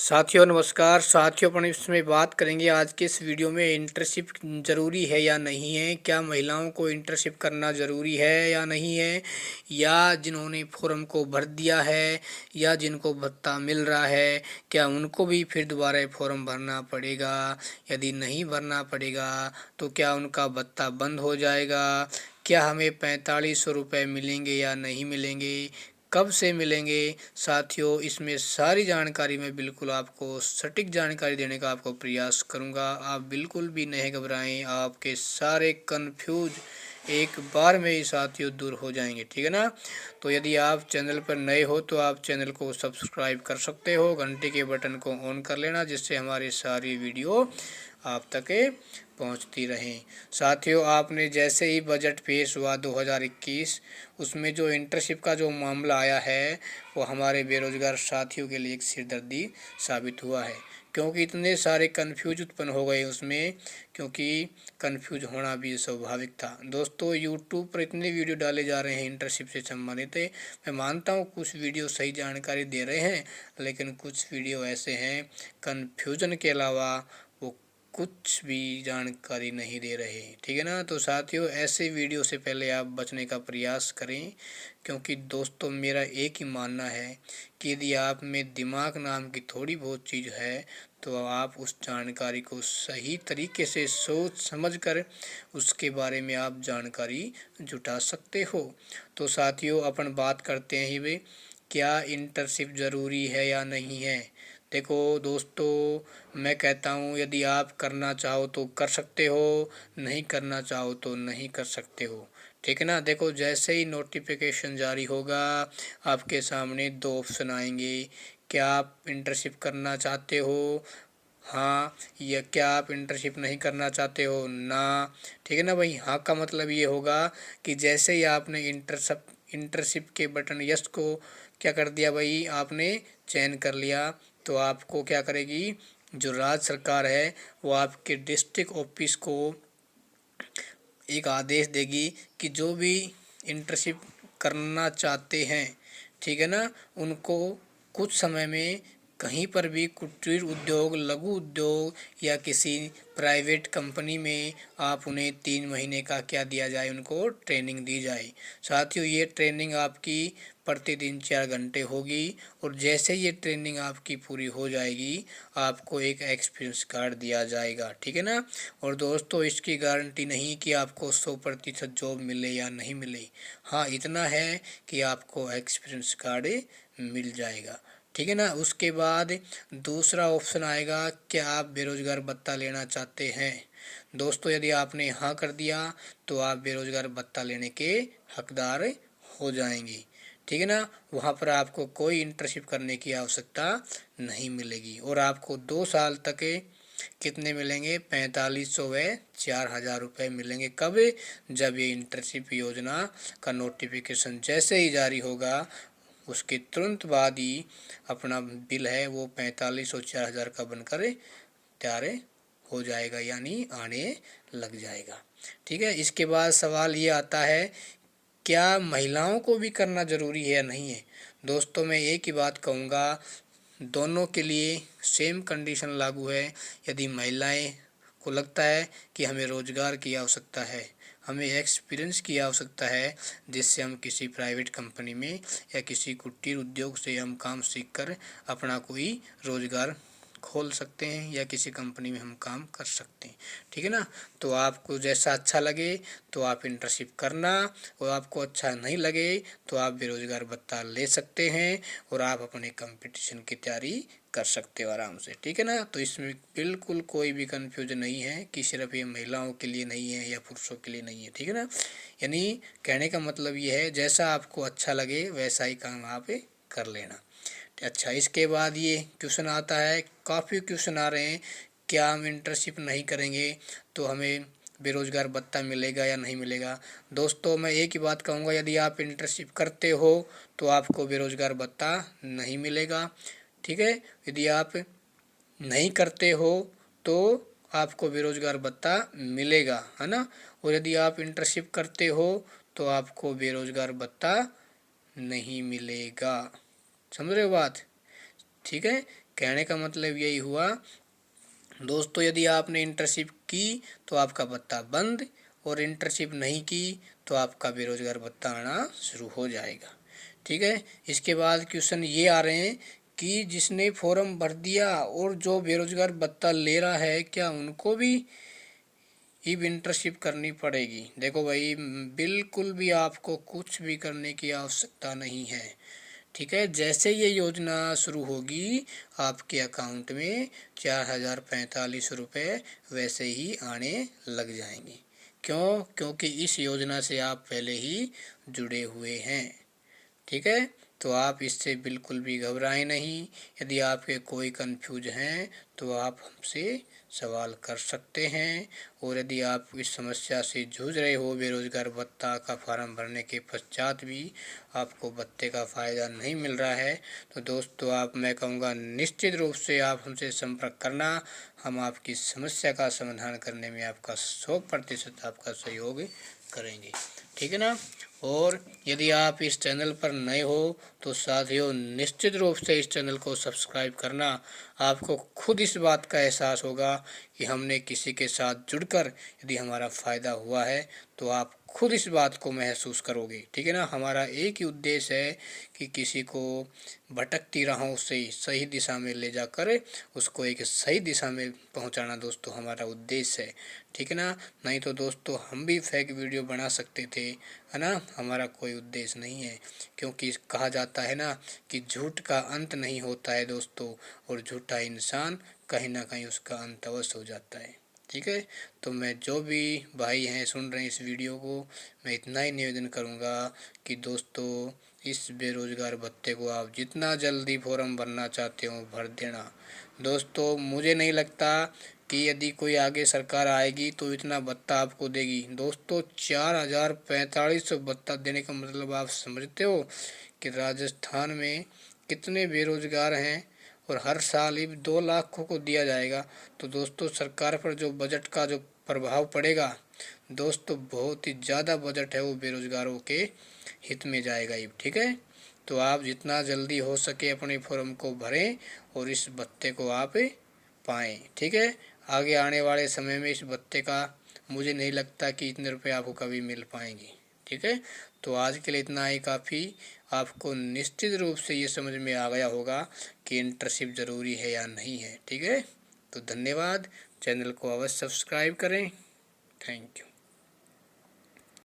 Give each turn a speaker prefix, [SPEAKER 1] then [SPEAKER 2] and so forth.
[SPEAKER 1] साथियों नमस्कार। साथियों अपन इसमें बात करेंगे आज के इस वीडियो में इंटर्नशिप ज़रूरी है या नहीं है, क्या महिलाओं को इंटर्नशिप करना ज़रूरी है या नहीं है, या जिन्होंने फॉर्म को भर दिया है या जिनको भत्ता मिल रहा है क्या उनको भी फिर दोबारा फॉर्म भरना पड़ेगा। यदि नहीं भरना पड़ेगा तो क्या उनका भत्ता बंद हो जाएगा, क्या हमें 4500 रुपये मिलेंगे या नहीं मिलेंगे, कब से मिलेंगे। साथियों इसमें सारी जानकारी मैं बिल्कुल आपको सटीक जानकारी देने का आपको प्रयास करूंगा। आप बिल्कुल भी नहीं घबराएं, आपके सारे कन्फ्यूज एक बार में ही साथियों दूर हो जाएंगे, ठीक है ना। तो यदि आप चैनल पर नए हो तो आप चैनल को सब्सक्राइब कर सकते हो, घंटे के बटन को ऑन कर लेना जिससे हमारी सारी वीडियो आप तक पहुंचती रहें। साथियों आपने जैसे ही बजट पेश हुआ 2021 उसमें जो इंटर्नशिप का जो मामला आया है वो हमारे बेरोजगार साथियों के लिए एक सिरदर्दी साबित हुआ है, क्योंकि इतने सारे कन्फ्यूज उत्पन्न हो गए उसमें, क्योंकि कन्फ्यूज होना भी स्वाभाविक था। दोस्तों यूट्यूब पर इतने वीडियो डाले जा रहे हैं इंटर्नशिप से संबंधित, मैं मानता हूँ कुछ वीडियो सही जानकारी दे रहे हैं, लेकिन कुछ वीडियो ऐसे हैं कन्फ्यूजन के अलावा वो कुछ भी जानकारी नहीं दे रहे, ठीक है ना। तो साथियों ऐसे वीडियो से पहले आप बचने का प्रयास करें, क्योंकि दोस्तों मेरा एक ही मानना है कि यदि आप में दिमाग नाम की थोड़ी बहुत चीज़ है तो आप उस जानकारी को सही तरीके से सोच समझ कर उसके बारे में आप जानकारी जुटा सकते हो। तो साथियों अपन बात करते हैं वे क्या इंटर्नशिप ज़रूरी है या नहीं है। देखो दोस्तों मैं कहता हूँ यदि आप करना चाहो तो कर सकते हो, नहीं करना चाहो तो नहीं कर सकते हो, ठीक है ना। देखो जैसे ही नोटिफिकेशन जारी होगा आपके सामने दो ऑप्शन आएंगे, क्या आप इंटर्नशिप करना चाहते हो हाँ, या क्या आप इंटर्नशिप नहीं करना चाहते हो ना, ठीक है ना भाई। हाँ का मतलब ये होगा कि जैसे ही आपने इंटर्नशिप के बटन यस को क्या कर दिया भाई, आपने चयन कर लिया, तो आपको क्या करेगी जो राज्य सरकार है वो आपके डिस्ट्रिक्ट ऑफिस को एक आदेश देगी कि जो भी इंटर्नशिप करना चाहते हैं, ठीक है ना, उनको कुछ समय में कहीं पर भी कुटीर उद्योग, लघु उद्योग या किसी प्राइवेट कंपनी में आप उन्हें 3 महीने का क्या दिया जाए, उनको ट्रेनिंग दी जाए। साथियों ये ट्रेनिंग आपकी प्रतिदिन 4 घंटे होगी, और जैसे ये ट्रेनिंग आपकी पूरी हो जाएगी आपको एक एक्सपीरियंस कार्ड दिया जाएगा, ठीक है ना। और दोस्तों इसकी गारंटी नहीं कि आपको 100% जॉब मिले या नहीं मिले, हाँ इतना है कि आपको एक्सपीरियंस कार्ड मिल जाएगा, ठीक है ना। उसके बाद दूसरा ऑप्शन आएगा क्या आप बेरोजगार भत्ता लेना चाहते हैं। दोस्तों यदि आपने हाँ कर दिया तो आप बेरोजगार भत्ता लेने के हकदार हो जाएंगे, ठीक है ना। वहाँ पर आपको कोई इंटर्नशिप करने की आवश्यकता नहीं मिलेगी, और आपको 2 साल तक कितने मिलेंगे, 4500 व 4000 रुपये मिलेंगे। कब, जब ये इंटर्नशिप योजना का नोटिफिकेशन जैसे ही जारी होगा उसके तुरंत बाद ही अपना बिल है वो 45 और 4000 का बनकर तैयार हो जाएगा, यानी आने लग जाएगा, ठीक है। इसके बाद सवाल ये आता है क्या महिलाओं को भी करना ज़रूरी है या नहीं है। दोस्तों मैं एक ही बात कहूँगा, दोनों के लिए सेम कंडीशन लागू है। यदि महिलाएं को लगता है कि हमें रोज़गार की आवश्यकता है, हमें एक्सपीरियंस की आवश्यकता है, जिससे हम किसी प्राइवेट कंपनी में या किसी कुटीर उद्योग से हम काम सीखकर अपना कोई रोज़गार खोल सकते हैं या किसी कंपनी में हम काम कर सकते हैं, ठीक है ना। तो आपको जैसा अच्छा लगे तो आप इंटर्नशिप करना, और आपको अच्छा नहीं लगे तो आप बेरोजगार भत्ता ले सकते हैं और आप अपने कंपटीशन की तैयारी कर सकते हो आराम से, ठीक है ना। तो इसमें बिल्कुल कोई भी कन्फ्यूजन नहीं है कि सिर्फ ये महिलाओं के लिए नहीं है या पुरुषों के लिए नहीं है, ठीक है ना। यानी कहने का मतलब ये है जैसा आपको अच्छा लगे वैसा ही काम आप कर लेना। अच्छा इसके बाद ये क्वेश्चन आता है, काफ़ी क्वेश्चन आ रहे हैं, क्या हम इंटर्नशिप नहीं करेंगे तो हमें बेरोज़गार भत्ता मिलेगा या नहीं मिलेगा। दोस्तों मैं एक ही बात कहूँगा, यदि आप इंटर्नशिप करते हो तो आपको बेरोज़गार भत्ता नहीं मिलेगा, ठीक है। यदि आप नहीं करते हो तो आपको बेरोज़गार भत्ता मिलेगा, है ना। और यदि आप इंटर्नशिप करते हो तो आपको बेरोज़गार भत्ता नहीं मिलेगा, समझ रहे हो बात, ठीक है। कहने का मतलब यही हुआ दोस्तों, यदि आपने इंटर्नशिप की तो आपका भत्ता बंद, और इंटर्नशिप नहीं की तो आपका बेरोजगार भत्ता आना शुरू हो जाएगा। ठीक है। इसके बाद क्वेश्चन ये आ रहे हैं कि जिसने फॉर्म भर दिया और जो बेरोजगार भत्ता ले रहा है, क्या उनको भी इंटर्नशिप करनी पड़ेगी? देखो भाई, बिल्कुल भी आपको कुछ भी करने की आवश्यकता नहीं है। ठीक है। जैसे ये योजना शुरू होगी आपके अकाउंट में 4045 रुपये वैसे ही आने लग जाएंगे। क्यों? क्योंकि इस योजना से आप पहले ही जुड़े हुए हैं। ठीक है। तो आप इससे बिल्कुल भी घबराएं नहीं। यदि आपके कोई कंफ्यूज हैं तो आप हमसे सवाल कर सकते हैं। और यदि आप इस समस्या से जूझ रहे हो, बेरोजगार भत्ता का फार्म भरने के पश्चात भी आपको भत्ते का फ़ायदा नहीं मिल रहा है, तो दोस्तों आप, मैं कहूँगा, निश्चित रूप से आप हमसे संपर्क करना। हम आपकी समस्या का समाधान करने में आपका 100% आपका सहयोग करेंगे। ठीक है ना। और यदि आप इस चैनल पर नए हो तो साथियों निश्चित रूप से इस चैनल को सब्सक्राइब करना। आपको खुद इस बात का एहसास होगा कि हमने किसी के साथ जुड़कर यदि हमारा फ़ायदा हुआ है तो आप खुद इस बात को महसूस करोगे। ठीक है ना। हमारा एक ही उद्देश्य है कि किसी को भटकती राहों से सही दिशा में ले जाकर उसको एक सही दिशा में पहुंचाना दोस्तों हमारा उद्देश्य है। ठीक है ना। नहीं तो दोस्तों हम भी फेक वीडियो बना सकते थे, है ना। हमारा कोई उद्देश्य नहीं है, क्योंकि कहा जाता है ना कि झूठ का अंत नहीं होता है दोस्तों, और झूठा इंसान कहीं ना कहीं उसका अंत अवश्य हो जाता है। ठीक है। तो मैं, जो भी भाई हैं सुन रहे हैं इस वीडियो को, मैं इतना ही निवेदन करूँगा कि दोस्तों इस बेरोज़गार भत्ते को आप जितना जल्दी फॉर्म भरना चाहते हो भर देना। दोस्तों मुझे नहीं लगता कि यदि कोई आगे सरकार आएगी तो इतना भत्ता आपको देगी। दोस्तों 4045 भत्ता देने का मतलब आप समझते हो कि राजस्थान में कितने बेरोजगार हैं, और हर साल ही 2 लाख को दिया जाएगा। तो दोस्तों सरकार पर जो बजट का जो प्रभाव पड़ेगा दोस्तों, बहुत ही ज़्यादा बजट है वो बेरोजगारों के हित में जाएगा ही। ठीक है। तो आप जितना जल्दी हो सके अपने फॉर्म को भरें और इस भत्ते को आप पाएँ। ठीक है। आगे आने वाले समय में इस भत्ते का मुझे नहीं लगता कि इतने रुपए आपको कभी मिल पाएंगे। ठीक है। तो आज के लिए इतना ही काफ़ी। आपको निश्चित रूप से ये समझ में आ गया होगा कि इंटर्नशिप ज़रूरी है या नहीं है। ठीक है। तो धन्यवाद। चैनल को अवश्य सब्सक्राइब करें। Thank you.